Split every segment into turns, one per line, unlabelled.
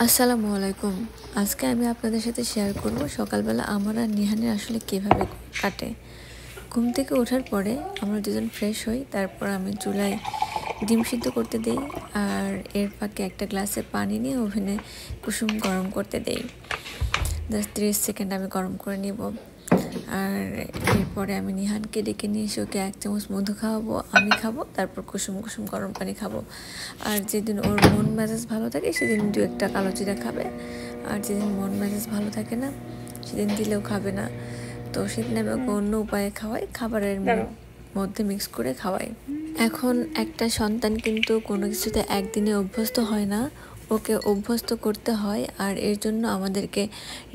আসসালামু আলাইকুম। আজকে আমি আপনাদের সাথে শেয়ার করব সকালবেলা আমার আর নিহানের আসলে কীভাবে কাটে। ঘুম থেকে ওঠার পরে আমরা দুজন ফ্রেশ হই, তারপর আমি চুলায় ডিম সিদ্ধ করতে দেই, আর এর ফাঁকে একটা গ্লাসে পানি নিয়ে ওভেনে কুসুম গরম করতে দেই। জাস্ট 30 সেকেন্ড আমি গরম করে নিব। আর এরপরে আমি নিহানকে ডেকে নিয়ে এসে ওকে 1 চামচ মধু খাওয়াবো, আমি খাবো, তারপর কুসুম কুসুম গরম পানি খাবো। আর যেদিন ওর মন মেজাজ ভালো থাকে সেদিন 2-1টা কালো জিরা খাবে, আর যেদিন মন মেজাজ ভালো থাকে না সেদিন দিলেও খাবে না। তো সেদিন আমি ওকে অন্য উপায়ে খাওয়াই, খাবারের মধ্যে মিক্স করে খাওয়াই। এখন একটা সন্তান কিন্তু কোনো কিছুতে একদিনে অভ্যস্ত হয় না, ওকে অভ্যস্ত করতে হয়, আর এর জন্য আমাদেরকে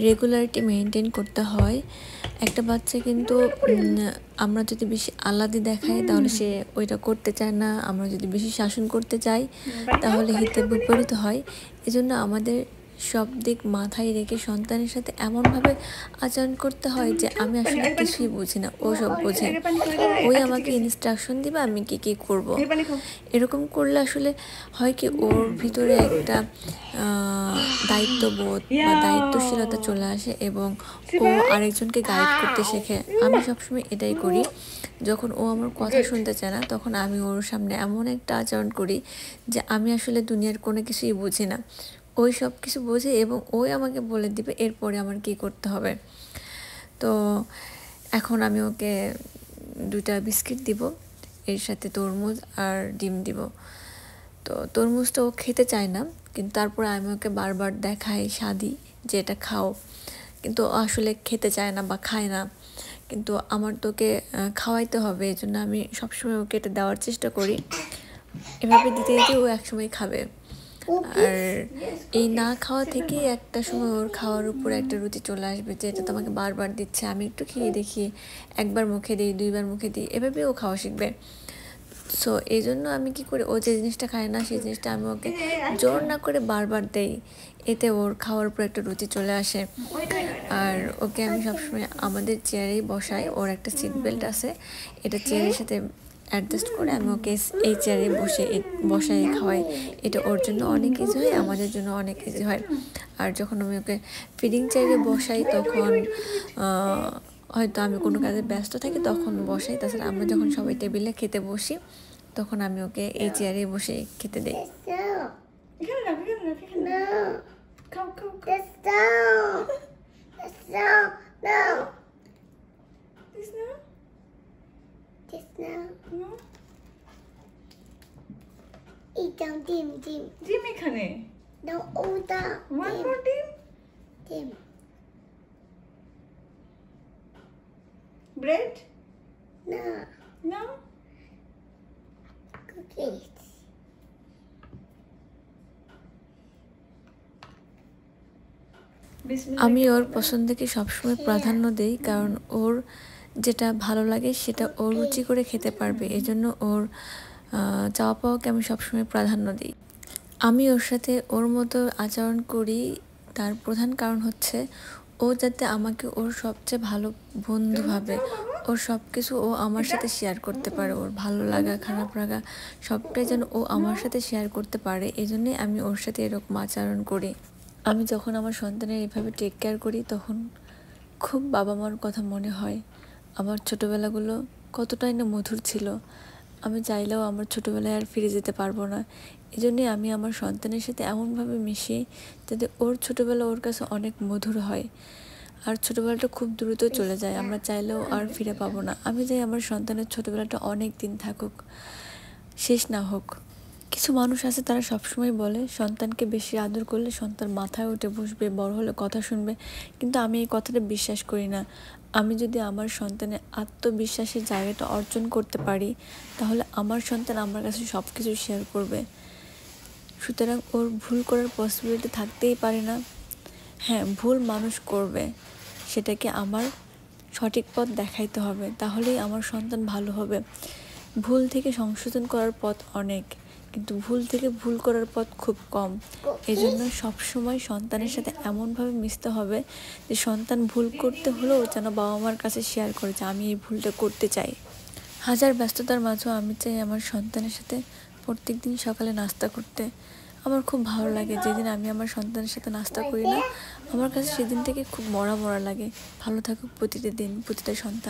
রেগুলারিটি মেনটেন করতে হয়। একটা বাচ্চা কিন্তু আমরা যদি বেশি আহ্লাদি দেখাই তাহলে সে ওইটা করতে চায় না, আমরা যদি বেশি শাসন করতে চাই তাহলে হিতে বিপরীত হয়। এজন্য আমাদের সব দিক মাথায় রেখে সন্তানের সাথে এমনভাবে আচরণ করতে হয় যে আমি আসলে কিছুই বুঝি না, ও সব বোঝে। ওই আমাকে ইনস্ট্রাকশন দিবে আমি কি কি করব। এরকম করলে আসলে হয় কি, ওর ভিতরে একটা দায়িত্ববোধ বা দায়িত্বশীলতা চলে আসে এবং ও আরেকজনকে গাইড করতে শেখে। আমি সবসময় এটাই করি, যখন ও আমার কথা শুনতে চায় না তখন আমি ওর সামনে এমন একটা আচরণ করি যে আমি আসলে দুনিয়ার কোনো কিছুই বুঝি না, ওই সব কিছু বোঝে এবং ওই আমাকে বলে দিবে এরপরে আমার কি করতে হবে। তো এখন আমি ওকে 2টা বিস্কিট দিব, এর সাথে তরমুজ আর ডিম দিব। তো তরমুজটা ও খেতে চায় না, কিন্তু তারপরে আমি ওকে বারবার দেখাই স্বাদই যে এটা খাও, কিন্তু ও আসলে খেতে চায় না বা খায় না। কিন্তু আমার তোকে খাওয়াইতে হবে, এই জন্য আমি সবসময় ওকে এটা দেওয়ার চেষ্টা করি। এভাবে দিতে দিতে ও একসময় খাবে। আর এই না খাওয়া থেকেই একটা সময় ওর খাওয়ার উপরে একটা রুচি চলে আসবে যে এটা তো আমাকে বারবার দিচ্ছে, আমি একটু খেয়ে দেখি, একবার মুখে দিই, 2বার মুখে দিই, এভাবে ও খাওয়া শিখবে। সো এই জন্য আমি কি করি, ও যে জিনিসটা খায় না সেই জিনিসটা আমি ওকে জোর না করে বারবার দেই, এতে ওর খাওয়ার উপর একটা রুচি চলে আসে। আর ওকে আমি সবসময় আমাদের চেয়ারেই বসাই, ওর একটা সিট বেল্ট আছে, এটা চেয়ারের সাথে অ্যাডজাস্ট করে আমি ওকে এই চেয়ারে বসাই খাওয়াই। এটা ওর জন্য অনেক ইজি হয়, আমাদের জন্য অনেক ইজি হয়। আর যখন আমি ওকে ফিডিং চেয়ারে বসাই তখন হয়তো আমি কোনো কাজে ব্যস্ত থাকি তখন বসাই, তাছাড়া আমরা যখন সবাই টেবিলে খেতে বসি তখন আমি ওকে এই চেয়ারে বসে খেতে দিই।
ডিম এখানে। One more ডিম। Bread? No?
Cookies.
আমি ওর পছন্দকে সবসময় প্রাধান্য দিই, কারণ ওর যেটা ভালো লাগে সেটা ওর রুচি করে খেতে পারবে, এজন্য ওর চাওয়া পাওয়াকে আমি সবসময় প্রাধান্য দিই। আমি ওর সাথে ওর মতো আচরণ করি, তার প্রধান কারণ হচ্ছে ও যাতে আমাকে ওর সবচেয়ে ভালো বন্ধু ভাবে, ওর সব কিছু ও আমার সাথে শেয়ার করতে পারে, ওর ভালো লাগা খারাপ লাগা সবটাই যেন ও আমার সাথে শেয়ার করতে পারে, এই জন্যই আমি ওর সাথে এরকম আচরণ করি। আমি যখন আমার সন্তানের এভাবে টেক কেয়ার করি তখন খুব বাবা মার কথা মনে হয়, আমার ছোটোবেলাগুলো কতটাই না মধুর ছিল, আমি চাইলেও আমার ছোটোবেলায় আর ফিরে যেতে পারবো না। এই জন্যই আমি আমার সন্তানের সাথে এমনভাবে মিশি যাতে ওর ছোটোবেলা ওর কাছে অনেক মধুর হয়, আর ছোটোবেলাটা খুব দ্রুত চলে যায়, আমরা চাইলেও আর ফিরে পাবো না। আমি চাই আমার সন্তানের ছোটোবেলাটা অনেক দিন থাকুক, শেষ না হোক। কিছু মানুষ আছে তারা সবসময় বলে সন্তানকে বেশি আদর করলে সন্তান মাথায় উঠে বসবে, বড় হলে কথা শুনবে, কিন্তু আমি এই কথাটা বিশ্বাস করি না। আমি যদি আমার সন্তানের আত্মবিশ্বাসের জায়গাটা অর্জন করতে পারি তাহলে আমার সন্তান আমার কাছে সব কিছু শেয়ার করবে। সুতরাং ওর ভুল করার পসিবিলিটি থাকতেই পারে না। হ্যাঁ, ভুল মানুষ করবে, সেটাকে আমার সঠিক পথ দেখাইতে হবে, তাহলেই আমার সন্তান ভালো হবে। ভুল থেকে সংশোধন করার পথ অনেক, কিন্তু ভুল থেকে ভুল করার পথ খুব কম। এজন্য সবসময় সন্তানের সাথে এমনভাবে মিশতে হবে যে সন্তান ভুল করতে হলেও যেন বাবা মার কাছে শেয়ার করে যে আমি এই ভুলটা করতে চাই। হাজার ব্যস্ততার মাঝেও আমি চাই আমার সন্তানের সাথে প্রত্যেক দিন সকালে নাস্তা করতে, আমার খুব ভালো লাগে যেদিন আমি আমার সন্তানের সাথে নাস্তা করি না, আমার কাছে সেদিন থেকে খুব মরা মরা লাগে। ভালো থাকুক প্রতিটা দিন প্রতিটা সন্তান।